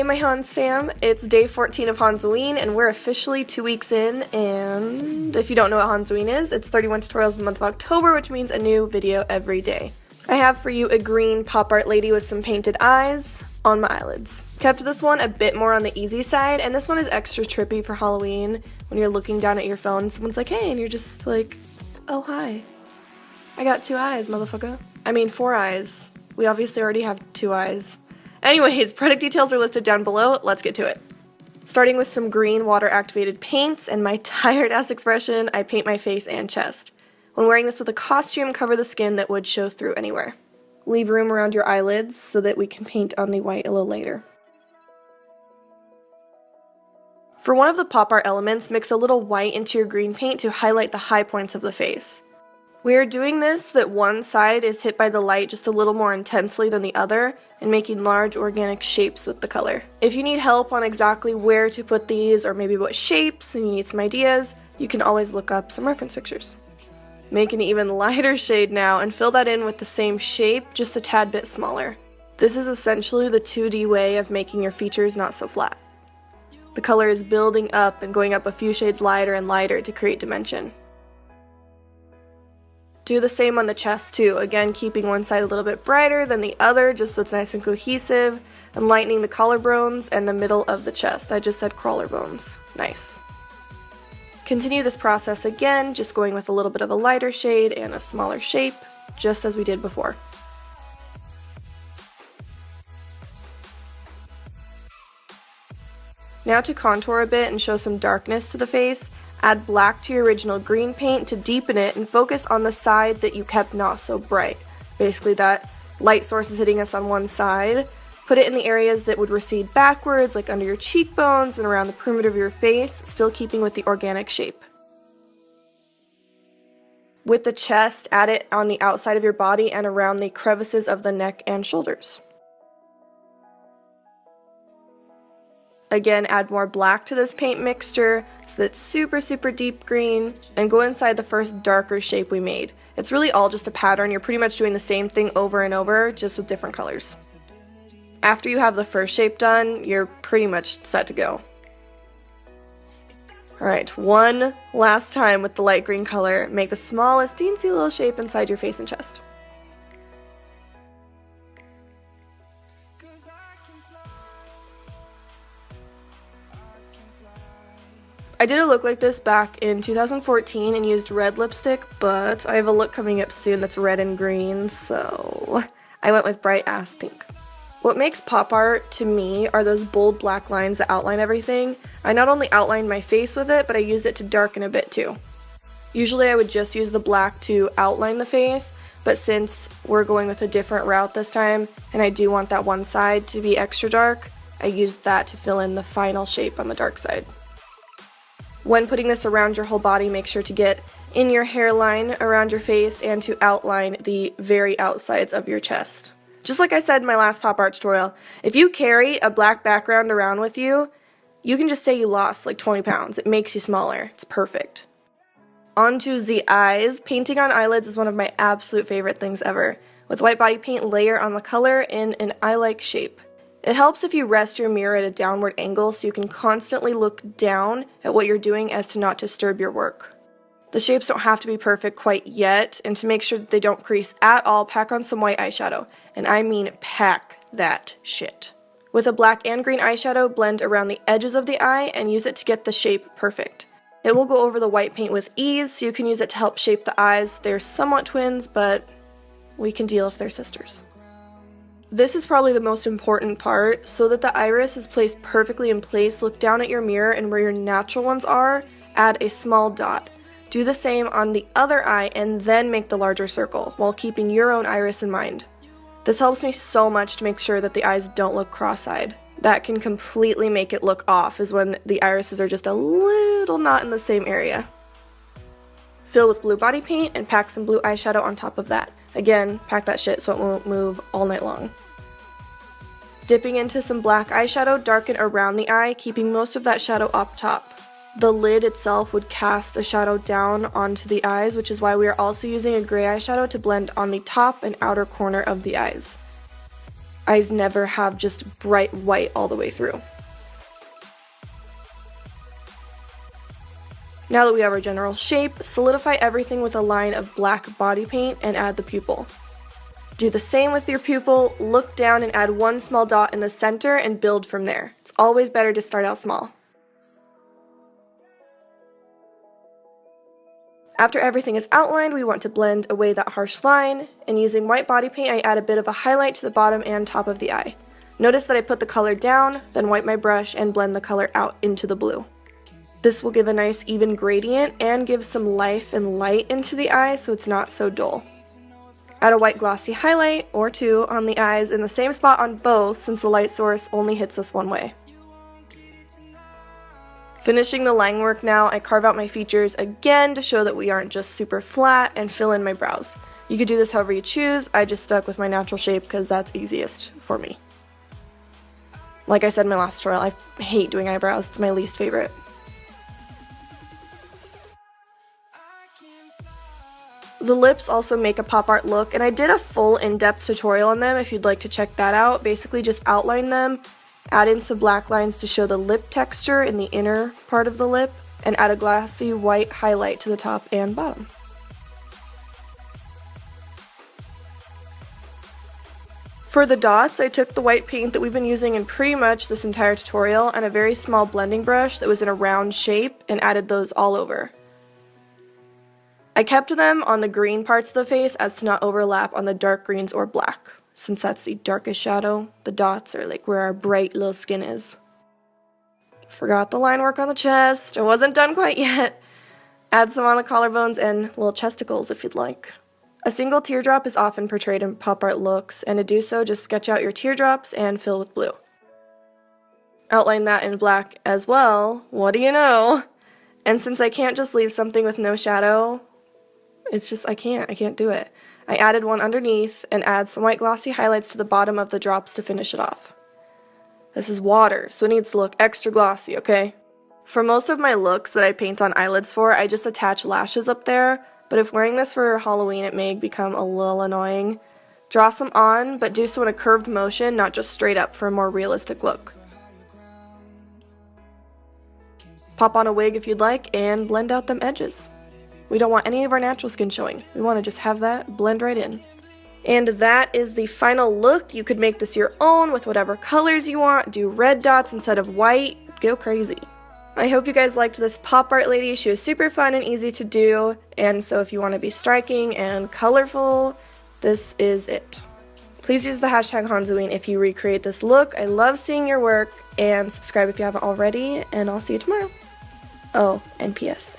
my Hans fam, it's day 14 of Hansoween and we're officially 2 weeks in, and if you don't know what Hansoween is, it's 31 tutorials in the month of October, which means a new video every day. I have for you a green pop art lady with some painted eyes on my eyelids. Kept this one a bit more on the easy side, and this one is extra trippy for Halloween when you're looking down at your phone and someone's like, hey, and you're just like, oh hi, I got 2 eyes, motherfucker. I mean 4 eyes. We obviously already have 2 eyes. Anyways, product details are listed down below. Let's get to it. Starting with some green water-activated paints and my tired-ass expression, I paint my face and chest. When wearing this with a costume, cover the skin that would show through anywhere. Leave room around your eyelids so that we can paint on the white a little later. For one of the pop art elements, mix a little white into your green paint to highlight the high points of the face. We are doing this so that one side is hit by the light just a little more intensely than the other, and making large organic shapes with the color. If you need help on exactly where to put these, or maybe what shapes, and you need some ideas, you can always look up some reference pictures. Make an even lighter shade now, and fill that in with the same shape, just a tad bit smaller. This is essentially the 2D way of making your features not so flat. The color is building up and going up a few shades lighter and lighter to create dimension. Do the same on the chest too, again keeping one side a little bit brighter than the other just so it's nice and cohesive, and lightening the collarbones and the middle of the chest. I just said collarbones. Nice. Continue this process again, just going with a little bit of a lighter shade and a smaller shape, just as we did before. Now to contour a bit and show some darkness to the face, add black to your original green paint to deepen it and focus on the side that you kept not so bright. Basically that light source is hitting us on one side. Put it in the areas that would recede backwards, like under your cheekbones and around the perimeter of your face, still keeping with the organic shape. With the chest, add it on the outside of your body and around the crevices of the neck and shoulders. Again, add more black to this paint mixture so that it's super deep green, and go inside the first darker shape we made. It's really all just a pattern. You're pretty much doing the same thing over and over, just with different colors. After you have the first shape done, you're pretty much set to go. Alright, one last time with the light green color, make the smallest teensy little shape inside your face and chest. I did a look like this back in 2014 and used red lipstick, but I have a look coming up soon that's red and green, so I went with bright ass pink. What makes pop art to me are those bold black lines that outline everything. I not only outlined my face with it, but I used it to darken a bit too. Usually I would just use the black to outline the face, but since we're going with a different route this time, and I do want that one side to be extra dark, I used that to fill in the final shape on the dark side. When putting this around your whole body, make sure to get in your hairline around your face and to outline the very outsides of your chest. Just like I said in my last pop art tutorial, if you carry a black background around with you, you can just say you lost like 20 pounds. It makes you smaller. It's perfect. Onto the eyes. Painting on eyelids is one of my absolute favorite things ever. With white body paint, layer on the color in an eye-like shape. It helps if you rest your mirror at a downward angle so you can constantly look down at what you're doing as to not disturb your work. The shapes don't have to be perfect quite yet, and to make sure that they don't crease at all, pack on some white eyeshadow. And I mean pack that shit. With a black and green eyeshadow, blend around the edges of the eye and use it to get the shape perfect. It will go over the white paint with ease, so you can use it to help shape the eyes. They're somewhat twins, but we can deal if they're sisters. This is probably the most important part. So that the iris is placed perfectly in place, look down at your mirror and where your natural ones are, add a small dot. Do the same on the other eye and then make the larger circle, while keeping your own iris in mind. This helps me so much to make sure that the eyes don't look cross-eyed. That can completely make it look off, is when the irises are just a little not in the same area. Fill with blue body paint and pack some blue eyeshadow on top of that. Again, pack that shit so it won't move all night long. Dipping into some black eyeshadow, darken around the eye, keeping most of that shadow up top. The lid itself would cast a shadow down onto the eyes, which is why we are also using a gray eyeshadow to blend on the top and outer corner of the eyes. Eyes never have just bright white all the way through. Now that we have our general shape, solidify everything with a line of black body paint and add the pupil. Do the same with your pupil, look down and add one small dot in the center and build from there. It's always better to start out small. After everything is outlined, we want to blend away that harsh line, and using white body paint, I add a bit of a highlight to the bottom and top of the eye. Notice that I put the color down, then wipe my brush and blend the color out into the blue. This will give a nice even gradient and give some life and light into the eye so it's not so dull. Add a white glossy highlight or two on the eyes in the same spot on both since the light source only hits us one way. Finishing the line work now, I carve out my features again to show that we aren't just super flat and fill in my brows. You could do this however you choose, I just stuck with my natural shape because that's easiest for me. Like I said in my last tutorial, I hate doing eyebrows, it's my least favorite. The lips also make a pop art look, and I did a full in-depth tutorial on them if you'd like to check that out. Basically just outline them, add in some black lines to show the lip texture in the inner part of the lip, and add a glossy white highlight to the top and bottom. For the dots, I took the white paint that we've been using in pretty much this entire tutorial and a very small blending brush that was in a round shape and added those all over. I kept them on the green parts of the face as to not overlap on the dark greens or black. Since that's the darkest shadow, the dots are like where our bright little skin is. Forgot the line work on the chest. It wasn't done quite yet. Add some on the collarbones and little chesticles if you'd like. A single teardrop is often portrayed in pop art looks, and to do so, just sketch out your teardrops and fill with blue. Outline that in black as well. What do you know? And since I can't just leave something with no shadow, I can't do it. I added one underneath and add some white glossy highlights to the bottom of the drops to finish it off. This is water, so it needs to look extra glossy, okay? For most of my looks that I paint on eyelids for, I just attach lashes up there, but if wearing this for Halloween, it may become a little annoying. Draw some on, but do so in a curved motion, not just straight up for a more realistic look. Pop on a wig if you'd like, and blend out them edges. We don't want any of our natural skin showing. We want to just have that blend right in. And that is the final look. You could make this your own with whatever colors you want. Do red dots instead of white. Go crazy. I hope you guys liked this pop art lady. She was super fun and easy to do. And so if you want to be striking and colorful, this is it. Please use the hashtag Hanzuine if you recreate this look. I love seeing your work. And subscribe if you haven't already. And I'll see you tomorrow. Oh, and P.S.